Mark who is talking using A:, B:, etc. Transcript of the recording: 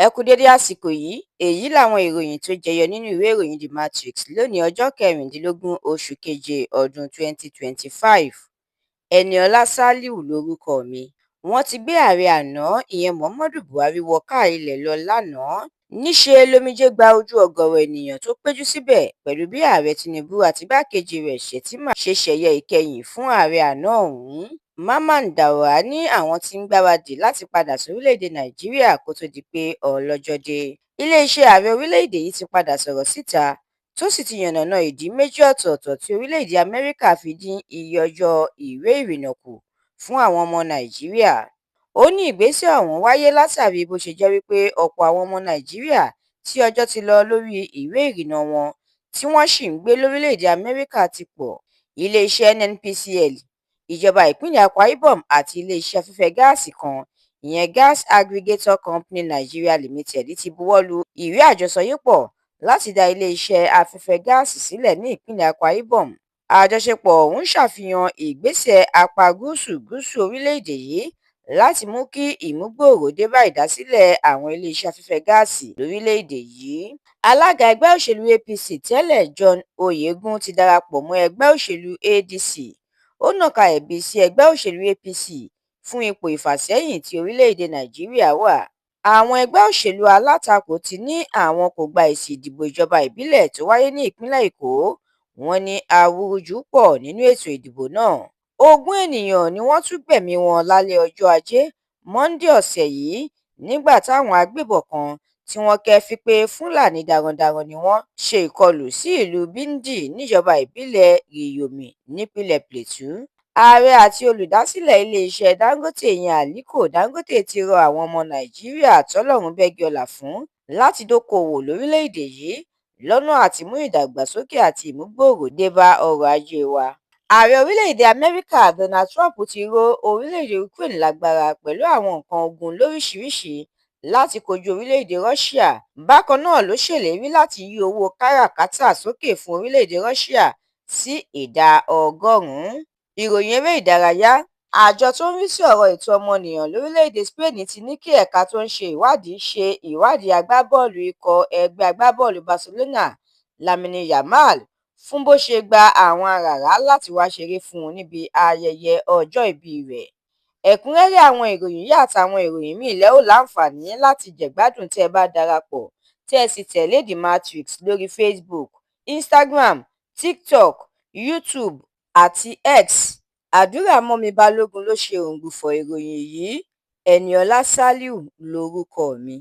A: Ẹ kú dédé àsìkò yìí, èyí làwọn ìròyìn tó jẹyọ nínú ìwé ìròyìn The Matrix lónìí ọjọ́ kẹrìndínlógún oṣù keje ọdún 2025. Ẹniọlá Sàlíù lorúkọ mi. Wọ́n ti gbé ààrẹ àná ìyẹn Muhammadu Buhari wọ káà ilẹ̀ lọ lánàá. Níṣe lomijé gba ojú ọ̀gọ̀rọ̀ ènìyàn tó péjú síbẹ̀ pẹ̀lú bí ààrẹ Tinubu àti igbákejì rẹ̀ Shettima ṣe ṣẹ̀yẹ ìkẹyìn fún ààrẹ àná ọ̀hún. Mamman Daura ní àwọn tí ń gbáradì láti padà sórílẹ̀-èdè Nàìjíríà kó tó di pé ọlọ́jọ́ dé. Iléeṣẹ́ ààrẹ orílẹ̀-èdè yìí ti padà sọ̀rọ̀ síta tó sì ti yànnàná ìdí méjì ọ̀tọ̀ọ̀tọ̀ tí orílẹ̀-èdè Amẹ́ríkà fi dín iye ọjọ́ ìwé ìrìnnà kù fún àwọn ọmọ Nàìjíríà. Ó ní ìgbésẹ̀ ọ̀hún wáyé látàrí bó ṣe jẹ́ wípé ọ̀pọ̀ àwọn ọmọ Nàìjíríà tí ọjọ́ ti lọ lórí ìwé ìrìnnà wọn tí wọ́n sì ń gbé lórílẹ̀-èdè Amẹ́ríkà ti pọ̀. Iléeṣẹ́ NNPCL, ìjọba ìpínlẹ̀ Akwa Ibom àti iléeṣẹ́ afẹ́fẹ́ gáàsì kan ìyẹn Gas Aggregator Company Nigeria Limited ti buwọ́ lu ìwé àjọsọyépọ̀ láti dá iléeṣẹ́ afẹ́fẹ́ gáàsì sílẹ̀ ní ìpínlẹ̀ Akwa Ibom. Àjọṣepọ̀ ọ̀hún ṣàfihàn ìgbésẹ̀ apá gúúsù gúúsù orílẹ̀-èdè yìí láti mú kí ìmúgbòòrò dé bá ìdásílẹ̀ àwọn iléeṣẹ́ afẹ́fẹ́ gáàsì lórílẹ̀-èdè yìí. Alága ẹgbẹ́ òṣèlú APC tẹ́lẹ̀ John Oyegun ti darapọ̀ mọ́ ẹgbẹ́ òṣèlú ADC. Ó nàka ẹ̀bi sí ẹgbẹ́ òṣèlú APC fún ipò ìfàsẹ́yìn tí orílẹ̀-èdè Nàìjíríà wà. Àwọn ẹgbẹ́ òṣèlú alátakò ti ní àwọn kò gba èsì ìdìbò ìjọba ìbílẹ̀ tó wáyé ní ìpínlẹ̀ Èkó. Wọ́n ní awúrúju pọ̀ nínú ètò ìdìbò náà. 20 ènìyàn ni wọ́n tún gbẹ̀mí wọn lálẹ́ ọjọ́ Ajé Monde ọ̀sẹ̀ yìí nígbà táwọn agbébọn kan tí wọ́n kẹ́fín pé Fúlàní darandaran ni wọ́n ṣe ìkọlù sí ìlú Bindi níjọba ìbílẹ̀ Riyomi nípínlẹ̀ Plateau. Ààrẹ àti olùdásílẹ̀ iléeṣẹ́ Dangote ìyẹn Aliko Dangote ti rọ àwọn ọmọ Nàìjíríà tọ́lọ́run bẹ́gi ọlá fún láti dókòwò lórílẹ̀-èdè yìí lọ́nà àti mú ìdàgbàsókè àti ìmúgbòòrò dé bá ọrọ̀ ajé wa. Ààrẹ orílẹ̀-èdè Amẹ́ríkà Donald Trump ti ró orílẹ̀-èdè Ukraine lágbára pẹ̀lú àwọn nǹkan ogun lóríṣiríṣi láti kojú orílẹ̀-èdè Russia. Bákan náà ló ṣèlérí láti yí owó káràkátà sókè fún orílẹ̀-èdè Russia sí ìdá 100. Ìròyìn eré ìdárayá. Àjọ tó ń rí sí ọ̀rọ̀ ẹ̀tọ́ ọmọnìyàn lórílẹ̀-èdè Spain ti ní kí ẹ̀ka tó ń ṣe ìwádìí agbábọ́ọ̀lù ikọ̀ ẹgbẹ́ agbábọ́ọ̀lù Barcelona Lamine Yamal fún bó ṣe gba àwọn aràrá láti wá ṣeré fún un níbi ayẹyẹ ọjọ́ ìbí rẹ̀. Ẹ̀kúnrẹ́rẹ́ àwọn ìròyìn yìí àtàwọn ìròyìn míì lẹ́ ó láǹfààní láti jẹ̀gbádùn tẹ́ ẹ bá darapọ̀ tẹ́ ẹ sì tẹ̀lé The Matrix lórí Facebook, Instagram, TikTok, YouTube àti X. Àdúràmọ́mi Balógun ló ṣe òǹgbùfọ̀ ìròyìn yìí. Ẹniọlá Sàlíù lorúkọ mi.